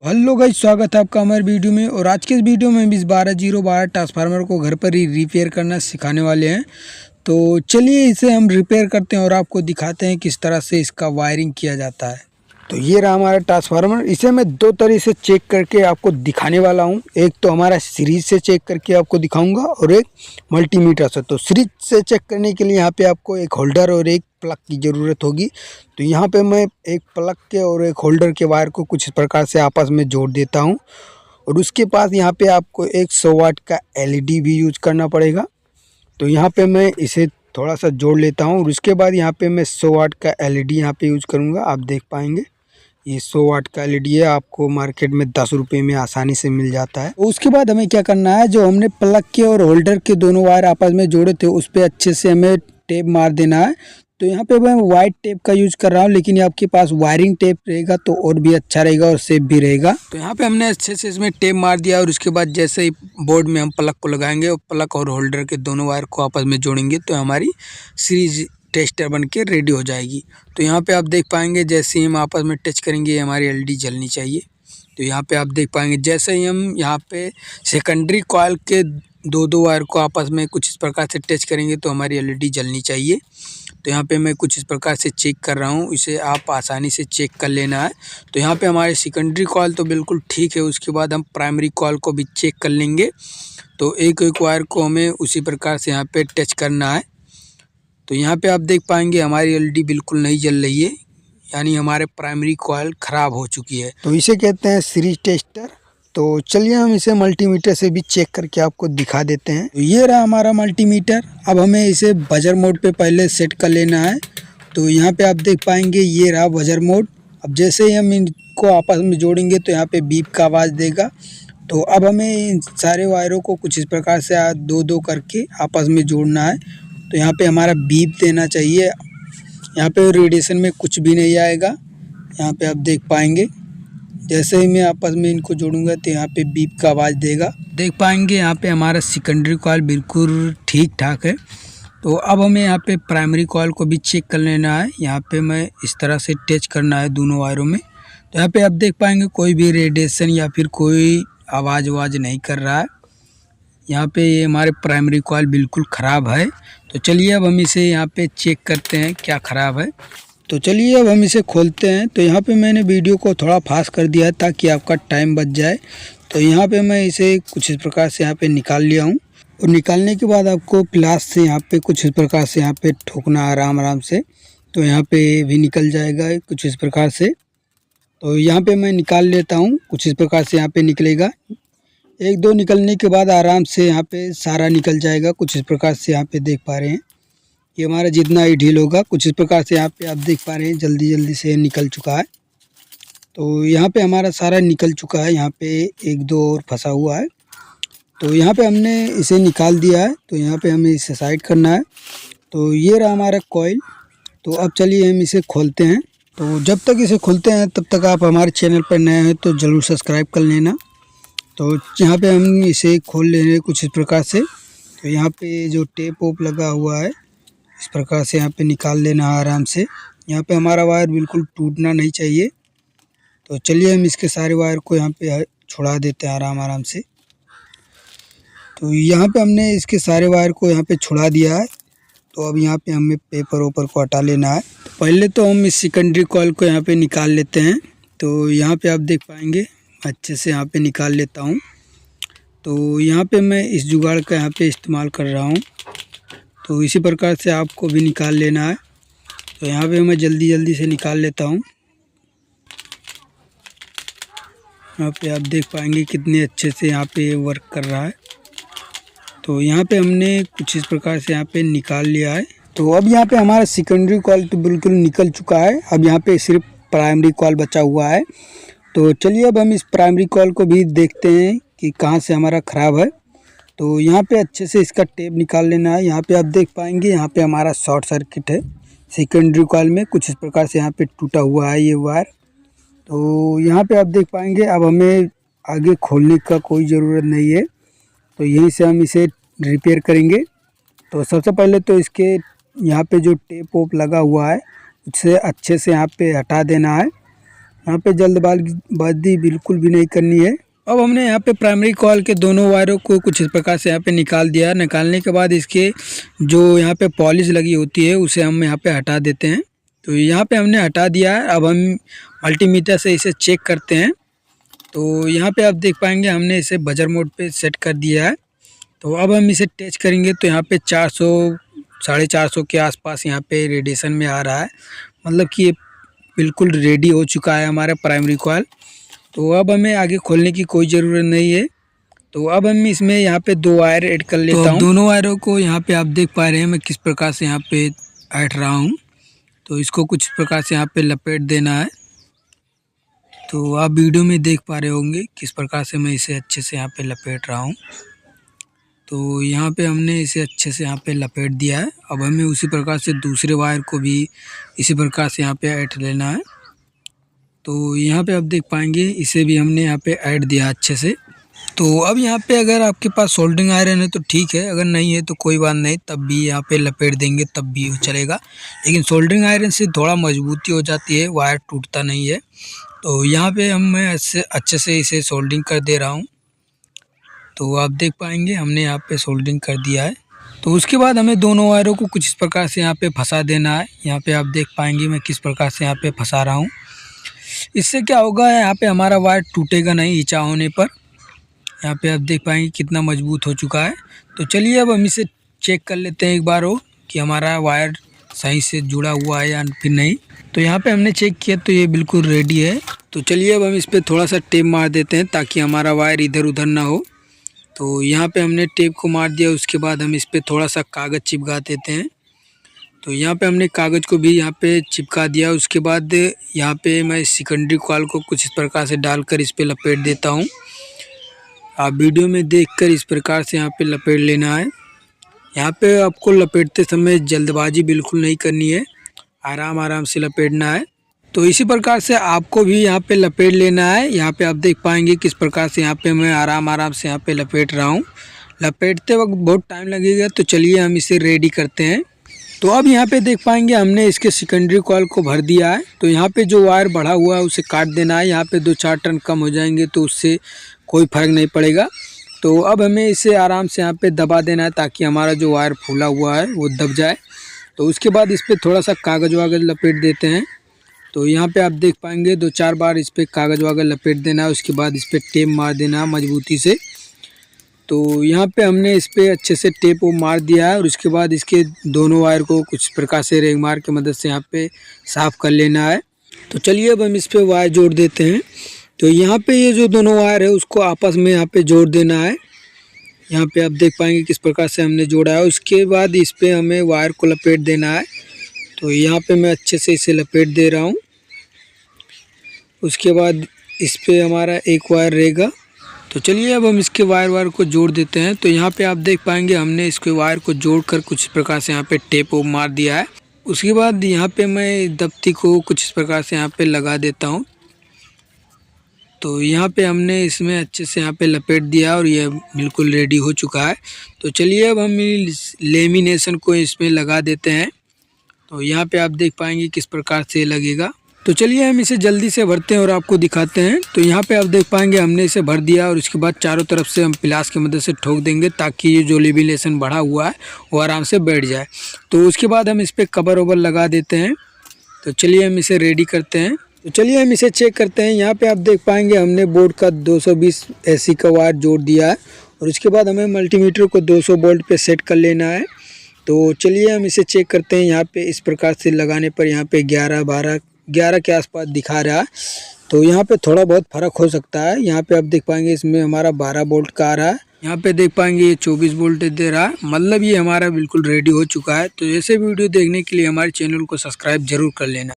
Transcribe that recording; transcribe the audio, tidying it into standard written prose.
Hello guys, स्वागत है आपका हमारे वीडियो में। और आज के इस वीडियो में हम इस 12012 ट्रांसफार्मर को घर पर ही रिपेयर करना सिखाने वाले हैं। तो चलिए इसे हम रिपेयर करते हैं और आपको दिखाते हैं किस तरह से इसका वायरिंग किया जाता है। तो ये रहा हमारा ट्रांसफार्मर। इसे मैं दो तरह से चेक करके आपको दिखाने वाला हूँ। एक तो हमारा सीरीज से चेक करके आपको दिखाऊंगा और एक मल्टीमीटर से। तो सीरीज से चेक करने के लिए यहाँ पे आपको एक होल्डर और एक प्लग की ज़रूरत होगी। तो यहाँ पे मैं एक प्लग के और एक होल्डर के वायर को कुछ इस प्रकार से आपस में जोड़ देता हूँ। और उसके पास यहाँ पे आपको एक 100 वाट का एलईडी भी यूज करना पड़ेगा। तो यहाँ पे मैं इसे थोड़ा सा जोड़ लेता हूँ और उसके बाद यहाँ पे मैं 100 वाट का एलईडी यहाँ पे यूज करूँगा। आप देख पाएंगे ये 100 वाट का एलईडी है, आपको मार्केट में 10 रुपये में आसानी से मिल जाता है। तो उसके बाद हमें क्या करना है, जो हमने प्लग के और होल्डर के दोनों वायर आपस में जोड़े थे उस पर अच्छे से हमें टेप मार देना है। तो यहाँ पे मैं वाइट टेप का यूज कर रहा हूँ, लेकिन आपके पास वायरिंग टेप रहेगा तो और भी अच्छा रहेगा और सेफ भी रहेगा। तो यहाँ पे हमने अच्छे से इसमें टेप मार दिया और उसके बाद जैसे ही बोर्ड में हम प्लग को लगाएंगे और प्लग और होल्डर के दोनों वायर को आपस में जोड़ेंगे तो हमारी सीरीज टेस्टर बन के रेडी हो जाएगी। तो यहाँ पे आप देख पाएंगे जैसे ही हम आपस में टच करेंगे हमारी एलईडी जलनी चाहिए। तो यहाँ पे आप देख पाएंगे जैसे ही हम यहाँ पे सेकेंडरी कॉइल के दो वायर को आपस में कुछ इस प्रकार से टच करेंगे तो हमारी एलईडी जलनी चाहिए। तो यहाँ पे मैं कुछ इस प्रकार से चेक कर रहा हूँ, इसे आप आसानी से चेक कर लेना है। तो यहाँ पे हमारे सेकेंडरी कॉइल तो बिल्कुल ठीक है, उसके बाद हम प्राइमरी कॉइल को भी चेक कर लेंगे। तो एक एक वायर को हमें उसी प्रकार से यहाँ पे टच करना है। तो यहाँ पे आप देख पाएंगे हमारी एलईडी बिल्कुल नहीं जल रही है, यानी हमारे प्राइमरी कॉइल ख़राब हो चुकी है। तो इसे कहते हैं सीरीज टेस्टर। तो चलिए हम इसे मल्टीमीटर से भी चेक करके आपको दिखा देते हैं। तो ये रहा हमारा मल्टीमीटर। अब हमें इसे बजर मोड पे पहले सेट कर लेना है। तो यहाँ पे आप देख पाएंगे ये रहा बजर मोड। अब जैसे ही हम इनको आपस में जोड़ेंगे तो यहाँ पे बीप का आवाज़ देगा। तो अब हमें इन सारे वायरों को कुछ इस प्रकार से दो दो करके आपस में जोड़ना है। तो यहाँ पे हमारा बीप देना चाहिए। यहाँ पे रेडिएशन में कुछ भी नहीं आएगा। यहाँ पे आप देख पाएंगे जैसे ही मैं आपस में इनको जोड़ूंगा तो यहाँ पे बीप का आवाज़ देगा। देख पाएंगे यहाँ पे हमारा सेकेंडरी कॉइल बिल्कुल ठीक ठाक है। तो अब हमें यहाँ पे प्राइमरी कॉइल को भी चेक कर लेना है। यहाँ पे मैं इस तरह से टच करना है दोनों वायरों में। तो यहाँ पे आप देख पाएंगे कोई भी रेडिएशन या फिर कोई आवाज़ नहीं कर रहा है। यहाँ पे ये हमारे प्राइमरी कॉइल बिल्कुल ख़राब है। तो चलिए अब हम इसे यहाँ पे चेक करते हैं क्या ख़राब है। तो चलिए अब हम इसे खोलते हैं। तो यहाँ पे मैंने वीडियो को थोड़ा फास्ट कर दिया है ताकि आपका टाइम बच जाए। तो यहाँ पे मैं इसे कुछ इस प्रकार से यहाँ पे निकाल लिया हूँ। और निकालने के बाद आपको प्लास से यहाँ पे कुछ इस प्रकार से यहाँ पे ठोकना आराम से। तो यहाँ पे भी निकल जाएगा कुछ इस प्रकार से। तो यहाँ पे मैं निकाल लेता हूँ, कुछ इस प्रकार से यहाँ पे निकलेगा। एक दो निकलने के बाद आराम से यहाँ पे सारा निकल जाएगा। कुछ इस प्रकार से यहाँ पे देख पा रहे हैं ये हमारा जितना ही ढील होगा कुछ इस प्रकार से यहाँ पे आप देख पा रहे हैं जल्दी से निकल चुका है। तो यहाँ पे हमारा सारा निकल चुका है। यहाँ पे एक दो और फंसा हुआ है। तो यहाँ पे हमने इसे निकाल दिया है। तो यहाँ पे हमें इसे साइड करना है। तो ये रहा हमारा कॉइल। तो अब चलिए हम इसे खोलते हैं। तो जब तक इसे खोलते हैं तब तक आप हमारे चैनल पर नए हैं तो ज़रूर सब्सक्राइब कर लेना। तो यहाँ पे हम इसे खोल ले रहे हैं कुछ इस प्रकार से। तो यहाँ पे जो टेप ओप लगा हुआ है इस प्रकार से यहाँ पे निकाल लेना आराम से। यहाँ पे हमारा वायर बिल्कुल टूटना नहीं चाहिए। तो चलिए हम इसके सारे वायर को यहाँ पे छुड़ा देते हैं आराम से। तो यहाँ पे हमने इसके सारे वायर को यहाँ पे छुड़ा दिया है। तो अब यहाँ पे हमें पेपर ओपर को हटा लेना है। तो पहले तो हम इस सेकेंडरी कॉइल को यहाँ पे निकाल लेते हैं। तो यहाँ पे आप देख पाएंगे अच्छे से यहाँ पे निकाल लेता हूँ। तो यहाँ पे मैं इस जुगाड़ का यहाँ पे इस्तेमाल कर रहा हूँ। तो इसी प्रकार से आपको भी निकाल लेना है। तो यहाँ पे मैं जल्दी से निकाल लेता हूँ। यहाँ पे आप देख पाएंगे कितने अच्छे से यहाँ पे वर्क कर रहा है। तो यहाँ पे हमने कुछ इस प्रकार से यहाँ पे निकाल लिया है। तो अब यहाँ पे हमारा सेकेंडरी कॉइल तो बिल्कुल निकल चुका है। अब यहाँ पे सिर्फ प्राइमरी कॉइल बचा हुआ है। तो चलिए अब हम इस प्राइमरी कॉइल को भी देखते हैं कि कहाँ से हमारा ख़राब है। तो यहाँ पे अच्छे से इसका टेप निकाल लेना है। यहाँ पे आप देख पाएंगे यहाँ पे हमारा शॉर्ट सर्किट है सेकेंडरी कॉइल में। कुछ इस प्रकार से यहाँ पे टूटा हुआ है ये वायर। तो यहाँ पे आप देख पाएंगे अब हमें आगे खोलने का कोई ज़रूरत नहीं है। तो यहीं से हम इसे रिपेयर करेंगे। तो सबसे पहले तो इसके यहाँ पे जो टेप ओप लगा हुआ है उससे अच्छे से यहाँ पे हटा देना है। यहाँ पे जल्दबाजी बिल्कुल भी नहीं करनी है। अब हमने यहाँ पे प्राइमरी कॉइल के दोनों वायरों को कुछ इस प्रकार से यहाँ पे निकाल दिया। निकालने के बाद इसके जो यहाँ पे पॉलिश लगी होती है उसे हम यहाँ पे हटा देते हैं। तो यहाँ पे हमने हटा दिया है। अब हम मल्टीमीटर से इसे चेक करते हैं। तो यहाँ पे आप देख पाएंगे हमने इसे बजर मोड पे सेट कर दिया है। तो अब हम इसे टच करेंगे तो यहाँ पे 400 450 के आसपास यहाँ पे रेडिएशन में आ रहा है, मतलब कि ये बिल्कुल रेडी हो चुका है हमारा प्राइमरी कॉइल। तो अब हमें आगे खोलने की कोई ज़रूरत नहीं है। तो अब हम इसमें यहाँ पे 2 वायर ऐड कर लेता हूँ। दोनों वायरों को यहाँ पे आप देख पा रहे हैं मैं किस प्रकार से यहाँ पे ऐड रहा हूँ। तो इसको कुछ प्रकार से यहाँ पे लपेट देना है। तो आप वीडियो में देख पा रहे होंगे किस प्रकार से मैं इसे अच्छे से यहाँ पे लपेट रहा हूँ। तो यहाँ पे हमने इसे अच्छे से यहाँ पे लपेट दिया है। अब हमें उसी प्रकार से दूसरे वायर को भी इसी प्रकार से यहाँ पे ऐड लेना है। तो यहाँ पे आप देख पाएंगे इसे भी हमने यहाँ पे ऐड दिया अच्छे से। तो अब यहाँ पे अगर आपके पास सोल्डरिंग आयरन है तो ठीक है, अगर नहीं है तो कोई बात नहीं, तब भी यहाँ पे लपेट देंगे तब भी चलेगा। लेकिन सोल्डरिंग आयरन से थोड़ा मजबूती हो जाती है, वायर टूटता नहीं है। तो यहाँ पे मैं ऐसे अच्छे से इसे सोल्डरिंग कर दे रहा हूँ। तो आप देख पाएंगे हमने यहाँ पे सोल्डरिंग कर दिया है। तो उसके बाद हमें दोनों वायरों को कुछ इस प्रकार से यहाँ पे फंसा देना है। यहाँ पे आप देख पाएंगे मैं किस प्रकार से यहाँ पे फंसा रहा हूँ। इससे क्या होगा, यहाँ पे हमारा वायर टूटेगा नहीं नीचा होने पर। यहाँ पे आप देख पाएंगे कितना मजबूत हो चुका है। तो चलिए अब हम इसे चेक कर लेते हैं एक बार हो कि हमारा वायर सही से जुड़ा हुआ है या फिर नहीं। तो यहाँ पे हमने चेक किया तो ये बिल्कुल रेडी है। तो चलिए अब हम इस पर थोड़ा सा टेप मार देते हैं ताकि हमारा वायर इधर उधर ना हो। तो यहाँ पे हमने टेप को मार दिया। उसके बाद हम इस पर थोड़ा सा कागज़ चिपका देते हैं। तो यहाँ पे हमने कागज़ को भी यहाँ पे चिपका दिया। उसके बाद यहाँ पे मैं सेकेंडरी कॉइल को कुछ इस प्रकार से डालकर इस पर लपेट देता हूँ। आप वीडियो में देखकर इस प्रकार से यहाँ पे लपेट लेना है। यहाँ पे आपको लपेटते समय जल्दबाजी बिल्कुल नहीं करनी है, आराम आराम से लपेटना है। तो इसी प्रकार से आपको भी यहाँ पे लपेट लेना है। यहाँ पे आप देख पाएंगे किस प्रकार से यहाँ पे मैं आराम आराम से यहाँ पे लपेट रहा हूँ। लपेटते वक्त बहुत टाइम लगेगा, तो चलिए हम इसे रेडी करते हैं। तो अब यहाँ पे देख पाएंगे हमने इसके सेकेंडरी कॉइल को भर दिया है। तो यहाँ पे जो वायर बढ़ा हुआ है उसे काट देना है। यहाँ पे 2-4 टर्न कम हो जाएंगे तो उससे कोई फ़र्क नहीं पड़ेगा। तो अब हमें इसे आराम से यहाँ पे दबा देना है ताकि हमारा जो वायर फूला हुआ है वो दब जाए। तो उसके बाद इस पर थोड़ा सा कागज़ वागज़ लपेट देते हैं। तो यहाँ पे आप देख पाएंगे 2-4 बार इस पर कागज़ वागज़ लपेट देना है। उसके बाद इस पर टेप मार देना है मजबूती से। तो यहाँ पे हमने इस पर अच्छे से टेप वो मार दिया है। और उसके बाद इसके दोनों वायर को कुछ प्रकार से रेग मार की मदद से यहाँ पे साफ़ कर लेना है। तो चलिए अब हम इस पर वायर जोड़ देते हैं। तो यहाँ पे ये जो दोनों वायर है उसको आपस में यहाँ पे जोड़ देना है। यहाँ पे आप देख पाएंगे किस प्रकार से हमने जोड़ा है। उसके बाद इस पे हमें वायर को लपेट देना है। तो यहाँ पे मैं अच्छे से इसे लपेट दे रहा हूँ। उसके बाद इस पे हमारा एक वायर रहेगा। तो चलिए अब हम इसके वायर को जोड़ देते हैं। तो यहाँ पे आप देख पाएंगे हमने इसके वायर को जोड़कर कुछ इस प्रकार से यहाँ पे टेप मार दिया है। उसके बाद यहाँ पे मैं दफ्ती को कुछ इस प्रकार से यहाँ पे लगा देता हूँ। तो यहाँ पे हमने इसमें अच्छे से यहाँ पे लपेट दिया और ये बिल्कुल रेडी हो चुका है। तो चलिए अब हम लेमिनेशन को इसमें लगा देते हैं। तो यहाँ पे आप देख पाएंगे किस प्रकार से लगेगा। तो चलिए हम इसे जल्दी से भरते हैं और आपको दिखाते हैं। तो यहाँ पे आप देख पाएंगे हमने इसे भर दिया और उसके बाद चारों तरफ से हम प्लास की मदद से ठोक देंगे ताकि ये जो लेमिनेशन बढ़ा हुआ है वो आराम से बैठ जाए। तो उसके बाद हम इस पर कवर ओवर लगा देते हैं। तो चलिए हम इसे रेडी करते हैं। तो चलिए हम इसे चेक करते हैं। यहाँ पे आप देख पाएंगे हमने बोर्ड का 220 AC का वायर जोड़ दिया है और उसके बाद हमें मल्टीमीटर को 200 वोल्ट पे सेट कर लेना है। तो चलिए हम इसे चेक करते हैं। यहाँ पे इस प्रकार से लगाने पर यहाँ पे 11 के आसपास दिखा रहा है। तो यहाँ पे थोड़ा बहुत फ़र्क हो सकता है। यहाँ पे आप देख पाएंगे इसमें हमारा 12 वोल्ट का आ रहा है। यहाँ पे देख पाएंगे ये 24 वोल्ट दे रहा है, मतलब ये हमारा बिल्कुल रेडी हो चुका है। तो ऐसे वीडियो देखने के लिए हमारे चैनल को सब्सक्राइब जरूर कर लेना।